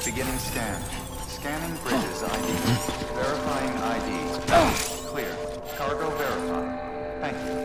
Beginning scan. Scanning bridges ID. Verifying ID. Clear. Cargo verified. Thank you.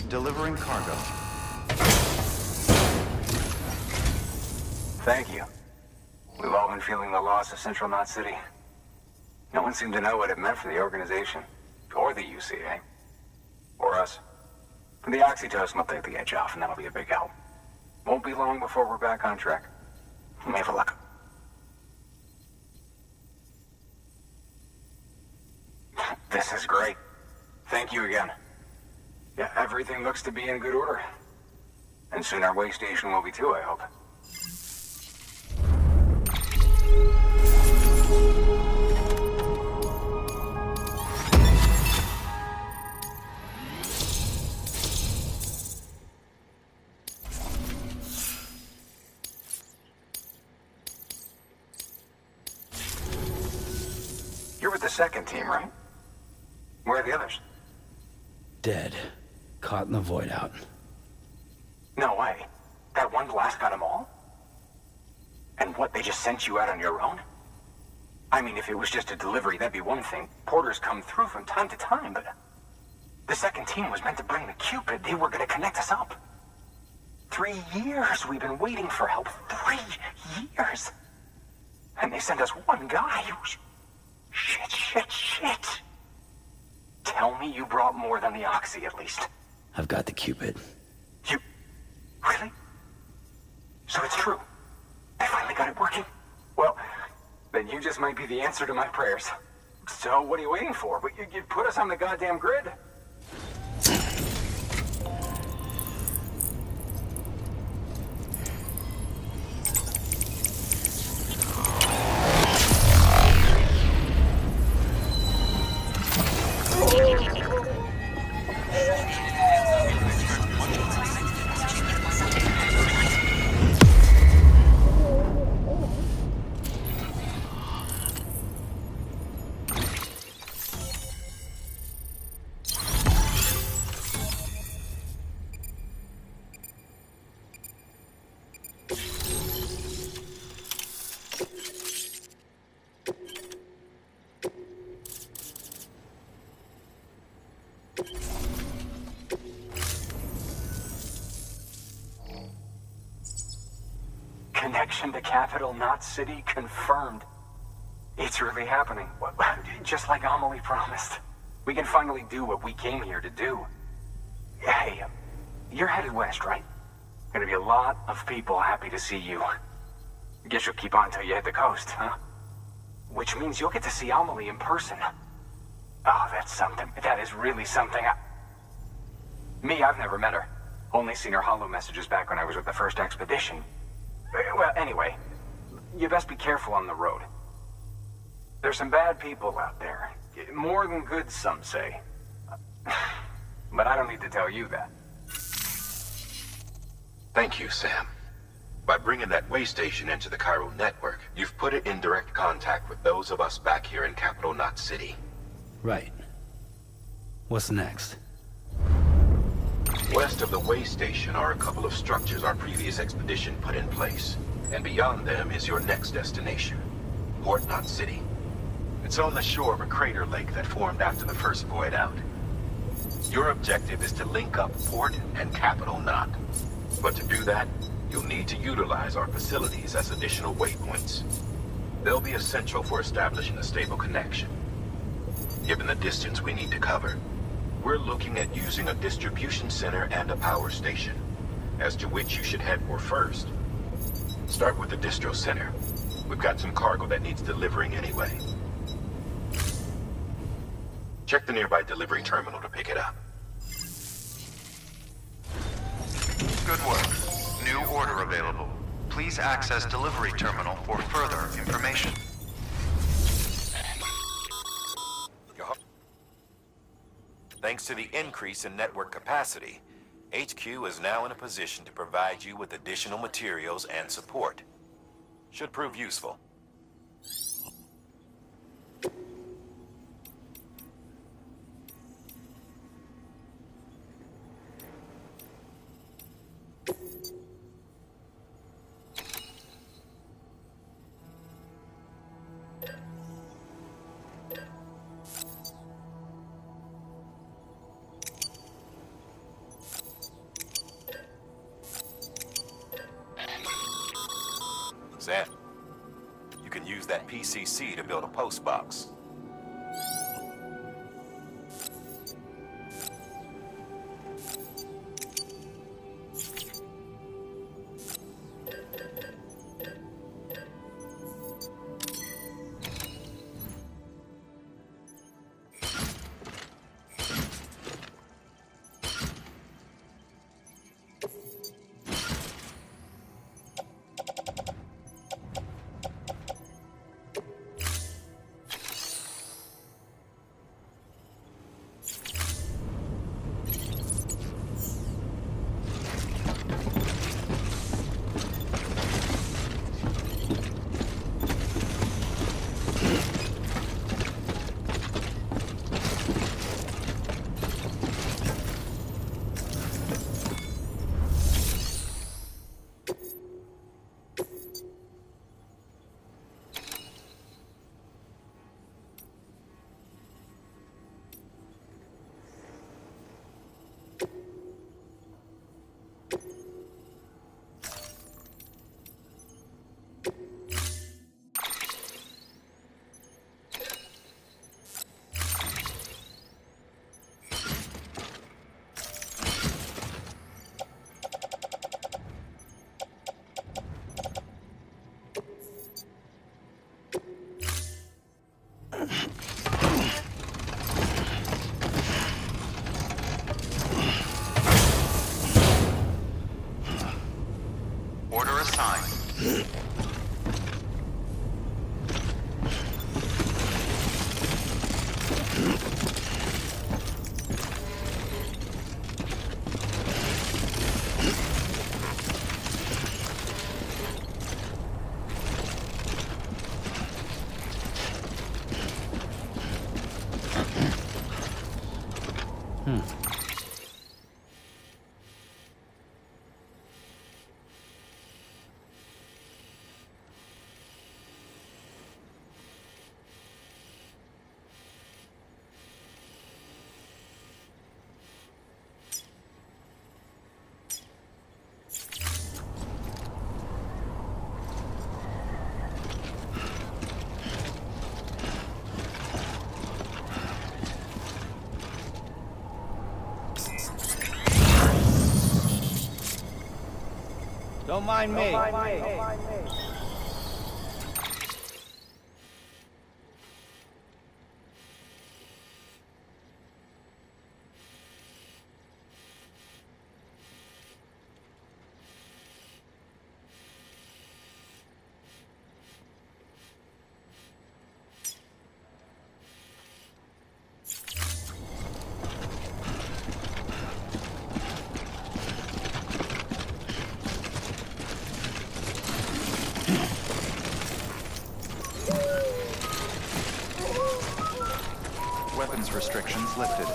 Delivering cargo. Thank you. We've all been feeling the loss of Central Knot City. No one seemed to know what it meant for the organization, or the UCA, or us. The oxytocin will take the edge off, and that'll be a big help. Won't be long before we're back on track. May have luck. This is great. Thank you again. Yeah, everything looks to be in good order. And soon our way station will be too, I hope. You're with the second team, right? Where are the others? Dead. Caught in the void out. No way. That one blast got them all? And what, they just sent you out on your own? I mean, if it was just a delivery, that'd be one thing. Porters come through from time to time, but... The second team was meant to bring the Cupid. They were gonna connect us up. 3 years we've been waiting for help. 3 years! And they sent us one guy. Shit. Tell me you brought more than the Oxy, at least. I've got the Cupid. You... Really? So it's true. They finally got it working? Well, then you just might be the answer to my prayers. So what are you waiting for? You put us on the goddamn grid. Connection to Capital Knot City confirmed. It's really happening. Just like Amelie promised. We can finally do what we came here to do. Hey, you're headed west, right? Gonna be a lot of people happy to see you. Guess you'll keep on till you hit the coast, huh? Which means you'll get to see Amelie in person. Oh, that's something. That is really something. Me, I've never met her. Only seen her holo messages back when I was with the first expedition. Well, anyway, you best be careful on the road. There's some bad people out there. More than good, some say. But I don't need to tell you that. Thank you, Sam. By bringing that way station into the Chiral network, you've put it in direct contact with those of us back here in Capital Knot City. Right. What's next? West of the way station are a couple of structures our previous expedition put in place. And beyond them is your next destination, Port Knot City. It's on the shore of a crater lake that formed after the first void out. Your objective is to link up Port and Capital Knot. But to do that, you'll need to utilize our facilities as additional waypoints. They'll be essential for establishing a stable connection. Given the distance we need to cover, we're looking at using a distribution center and a power station, as to which you should head for first. Start with the distro center. We've got some cargo that needs delivering anyway. Check the nearby delivery terminal to pick it up. Good work. New order available. Please access delivery terminal for further information. Thanks to the increase in network capacity, HQ is now in a position to provide you with additional materials and support. Should prove useful. Sam, you can use that PCC to build a post box. Order assigned. Don't mind me. Weapons restrictions lifted.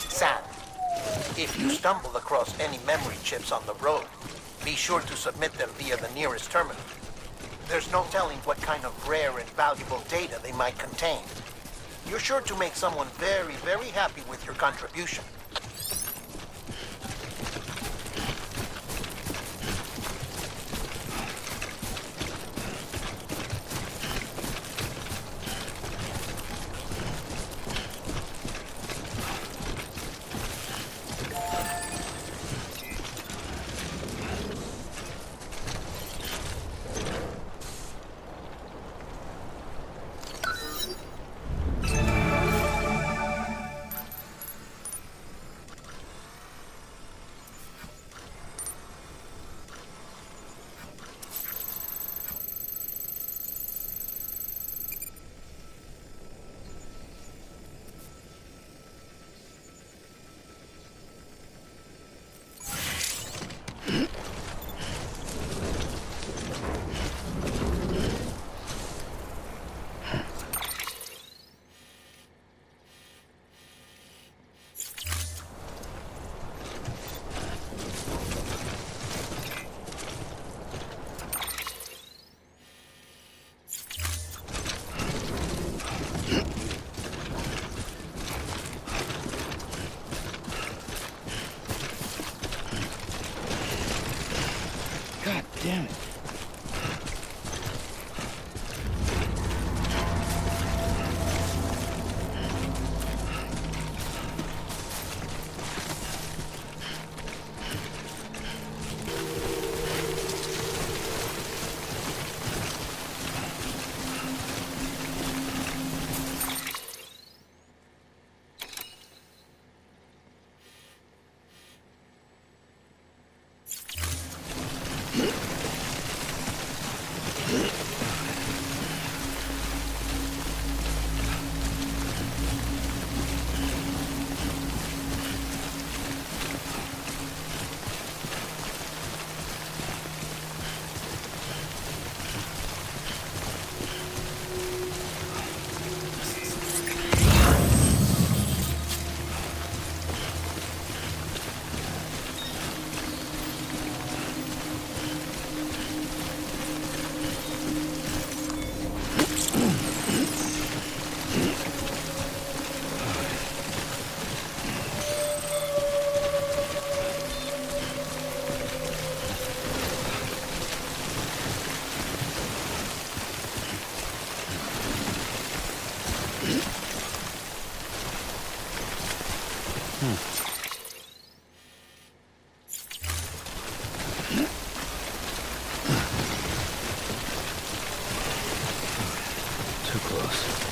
Sam, if you stumble across any memory chips on the road, be sure to submit them via the nearest terminal. There's no telling what kind of rare and valuable data they might contain. You're sure to make someone very, very happy with your contribution. Too close.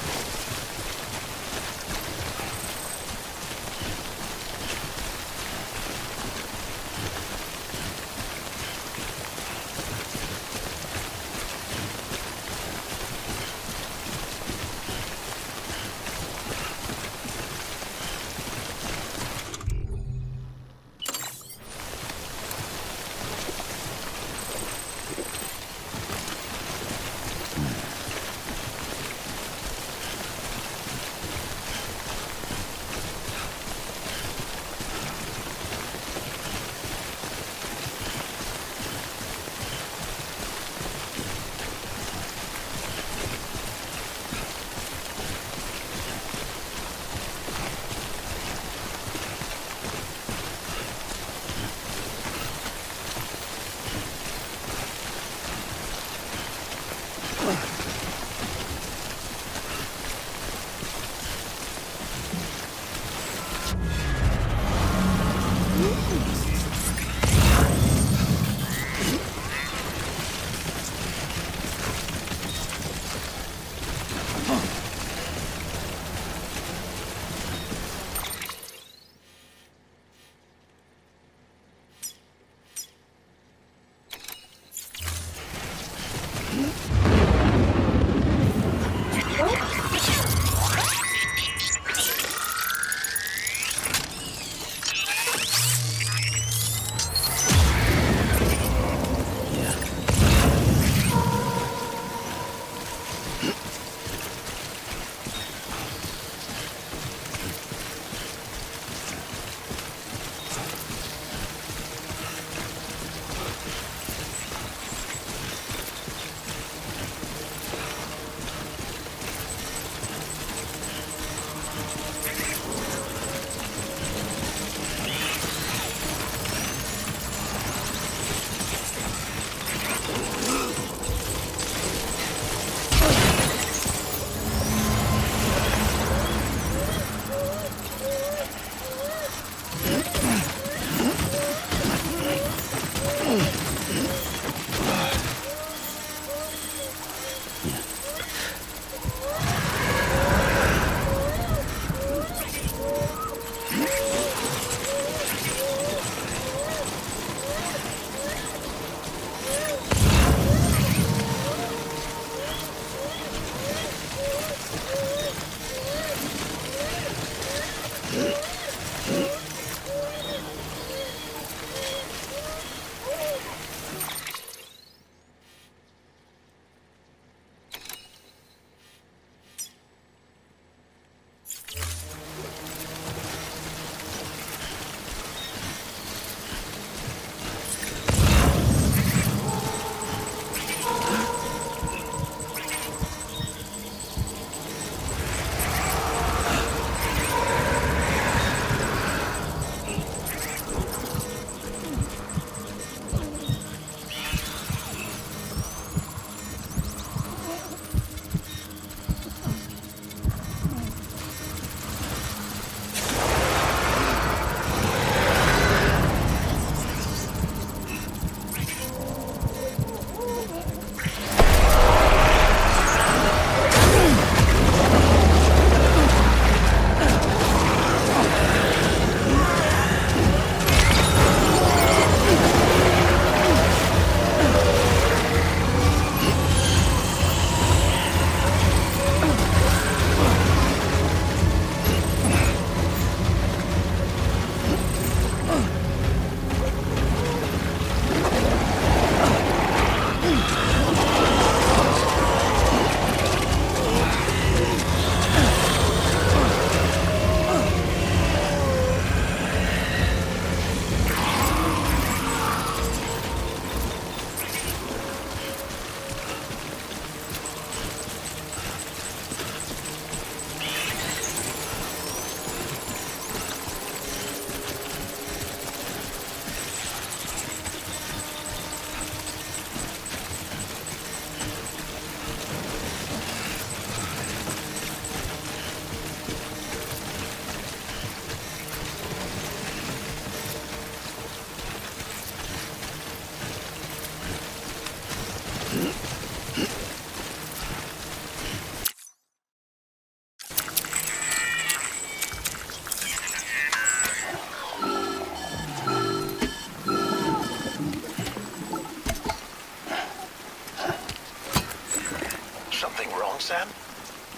Sam?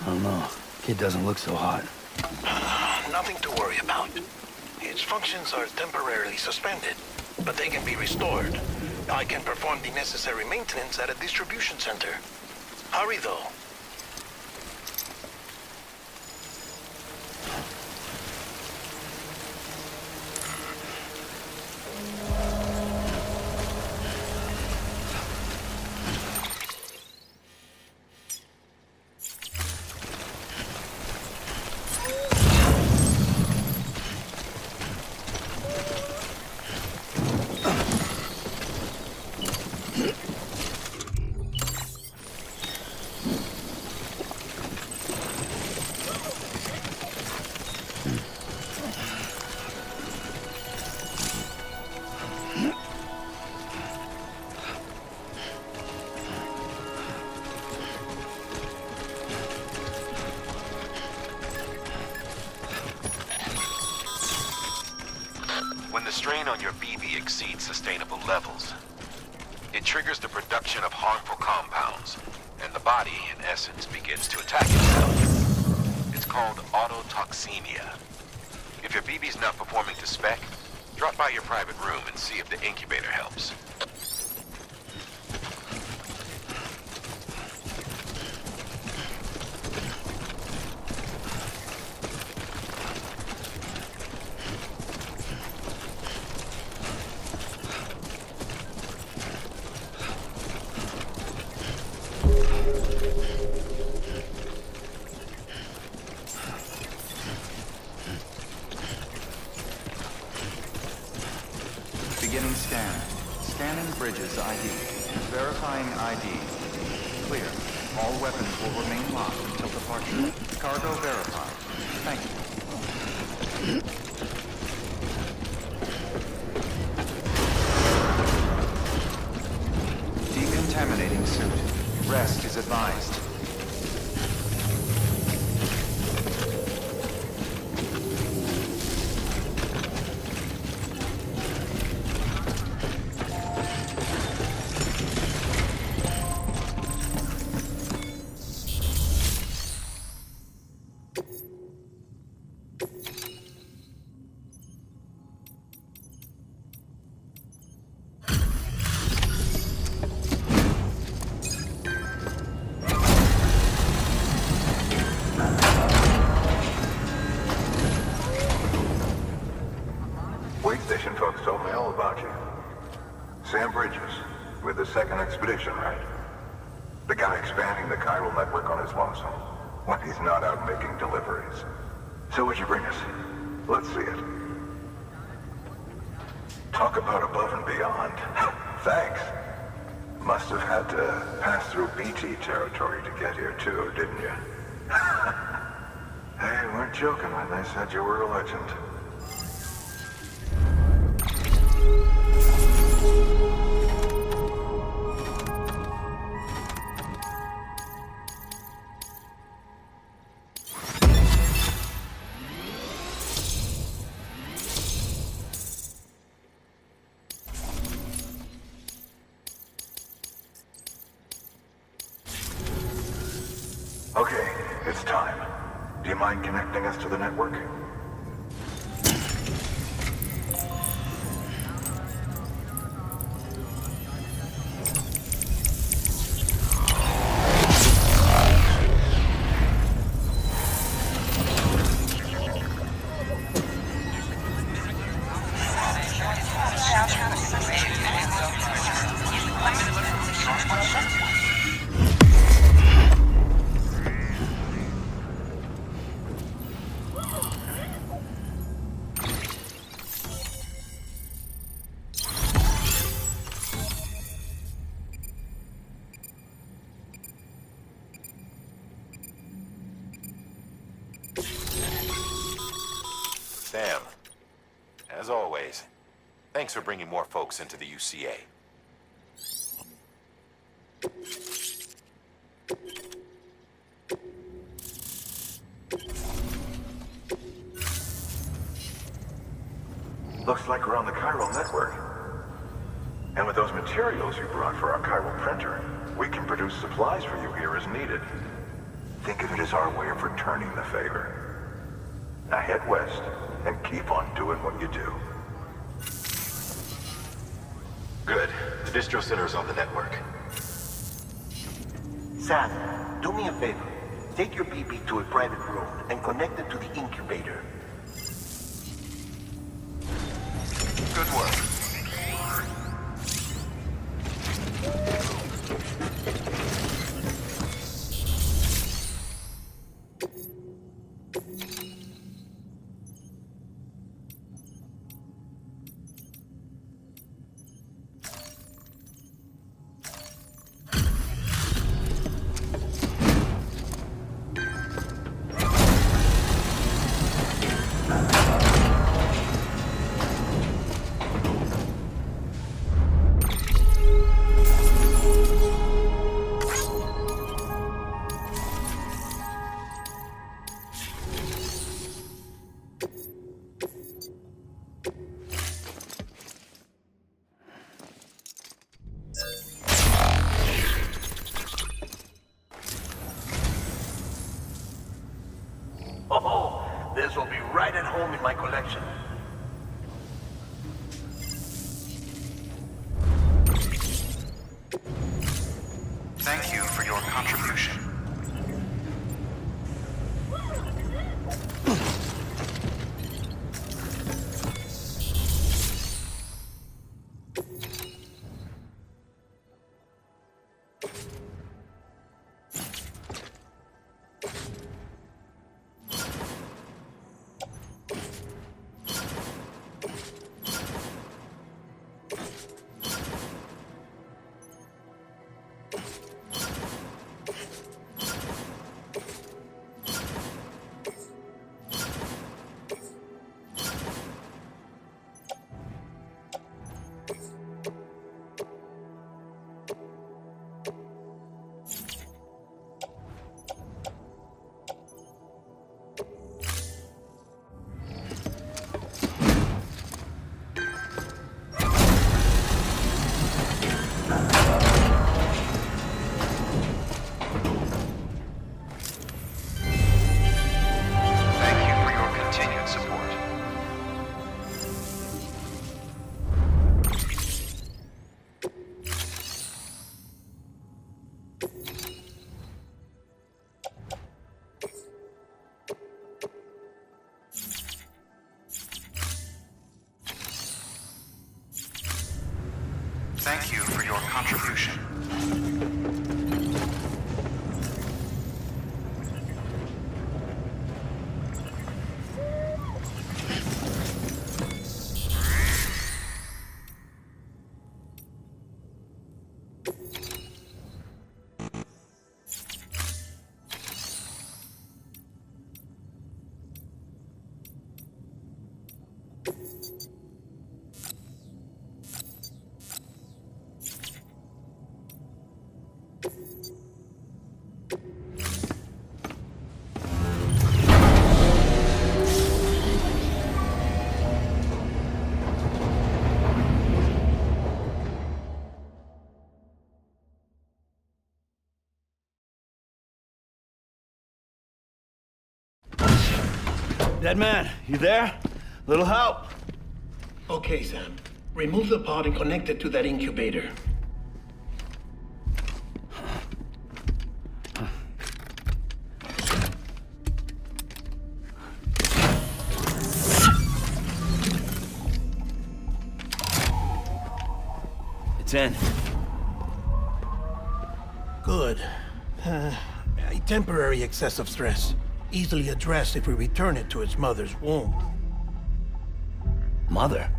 I don't know. Kid doesn't look so hot. Nothing to worry about. Its functions are temporarily suspended, but they can be restored. I can perform the necessary maintenance at a distribution center. Hurry, though. When the strain on your BB exceeds sustainable levels, it triggers the production of harmful compounds, and the body, in essence, begins to attack itself. It's called autotoxemia. If your BB's not performing to spec, drop by your private room and see if the incubator helps. Beginning scan. Scanning bridges ID. Verifying ID. Clear. All weapons will remain locked until departure. Cargo verified. Thank you. Decontaminating suit. Rest is advised. Station folks told me all about you. Sam Bridges, with the second expedition, right? The guy expanding the chiral network on his lonesome, when he's not out making deliveries. So what'd you bring us? Let's see it. Talk about above and beyond. Thanks. Must have had to pass through BT territory to get here too, didn't you? They weren't joking when they said you were a legend. Okay, it's time. Do you mind connecting us to the network? Sam, as always, thanks for bringing more folks into the UCA. Looks like we're on the chiral network. And with those materials you brought for our chiral printer, we can produce supplies for you here as needed. Think of it as our way of returning the favor. Now head west and keep on doing what you do. Good. The distro center's on the network. Sam, do me a favor. Take your BB to a private room and connect it to the incubator. Good work. Oh, this will be right at home in my collection. Thank you for your contribution. Thank you for your contribution. Dead man, you there? Little help? Okay, Sam. Remove the pod and connect it to that incubator. It's in. Good. A temporary excessive stress. Easily addressed if we return it to its mother's womb. Mother?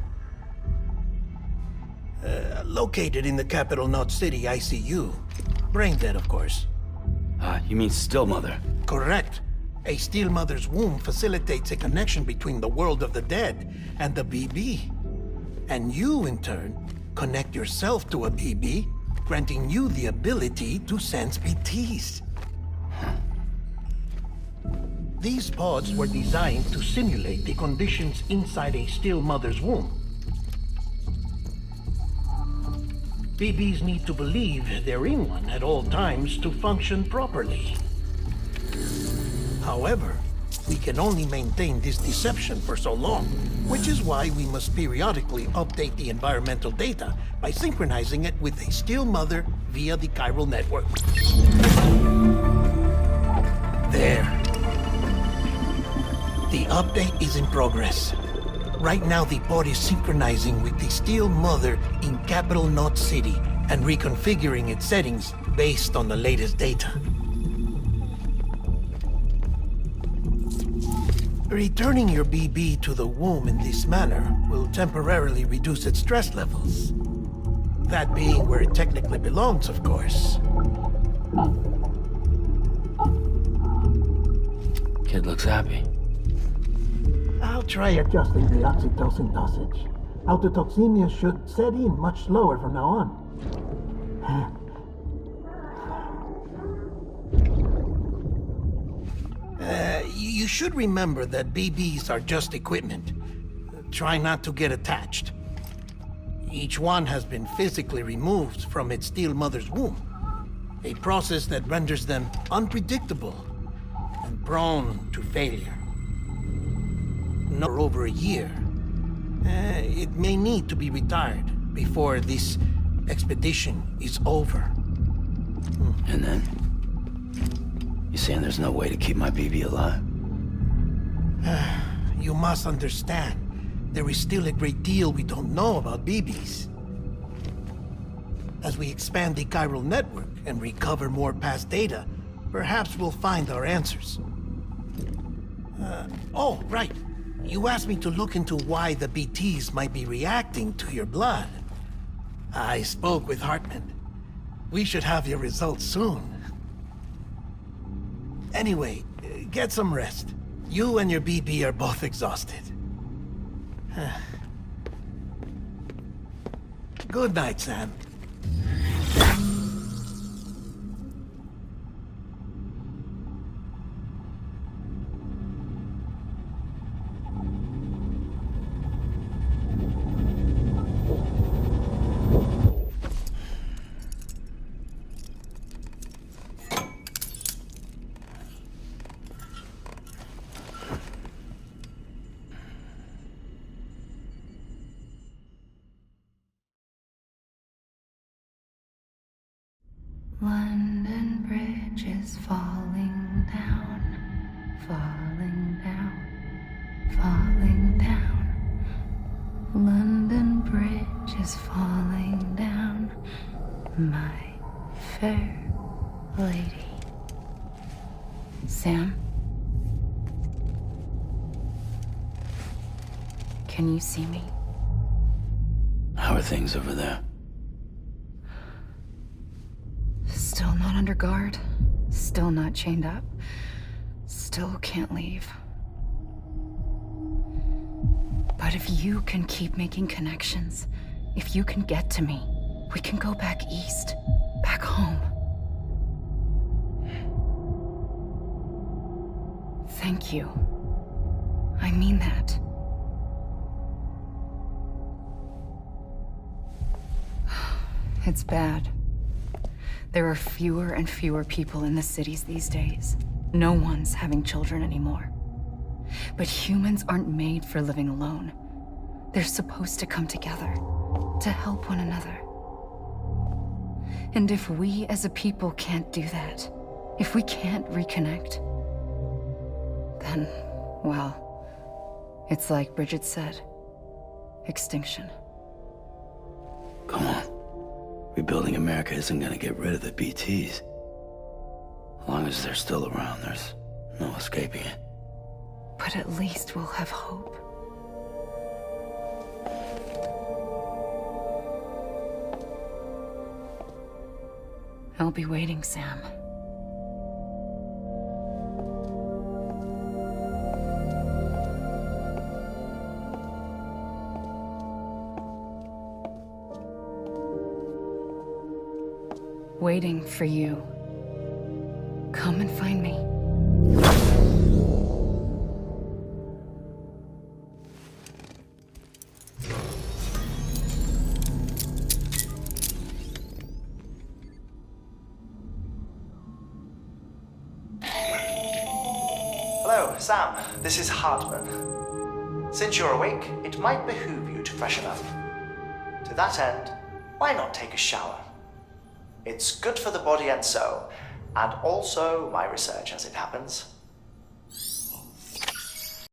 Located in the capital Knot City ICU. Brain dead, of course. You mean still mother? Correct. A still mother's womb facilitates a connection between the world of the dead and the BB. And you, in turn, connect yourself to a BB, granting you the ability to sense BTs. These pods were designed to simulate the conditions inside a still mother's womb. BBs need to believe they're in one at all times to function properly. However, we can only maintain this deception for so long, which is why we must periodically update the environmental data by synchronizing it with a still mother via the chiral network. There. The update is in progress. Right now, the pod is synchronizing with the Steel Mother in Capital Knot City and reconfiguring its settings based on the latest data. Returning your BB to the womb in this manner will temporarily reduce its stress levels. That being where it technically belongs, of course. Kid looks happy. I'll try adjusting the oxytocin dosage. Autotoxemia should set in much slower from now on. You should remember that BBs are just equipment. Try not to get attached. Each one has been physically removed from its steel mother's womb. A process that renders them unpredictable and prone to failure. For over a year. It may need to be retired before this expedition is over. And then? You saying there's no way to keep my BB alive? You must understand, there is still a great deal we don't know about BBs. As we expand the chiral network and recover more past data, perhaps we'll find our answers. Oh, right. You asked me to look into why the BTs might be reacting to your blood. I spoke with Hartman. We should have your results soon. Anyway, get some rest. You and your BB are both exhausted. Good night, Sam. London Bridge is falling down, falling down, falling down. London Bridge is falling down, my fair lady. Sam? Can you see me? How are things over there? Still not under guard, still not chained up, still can't leave. But if you can keep making connections, if you can get to me, we can go back east, back home. Thank you. I mean that. It's bad. There are fewer and fewer people in the cities these days. No one's having children anymore. But humans aren't made for living alone. They're supposed to come together, to help one another. And if we as a people can't do that, if we can't reconnect, then, well, it's like Bridget said, extinction. Come on. Rebuilding America isn't gonna get rid of the BTs. As long as they're still around, there's no escaping it. But at least we'll have hope. I'll be waiting, Sam. Waiting for you. Come and find me. Hello, Sam. This is Hartman. Since you're awake, it might behoove you to freshen up. To that end, why not take a shower? It's good for the body and soul, and also my research as it happens.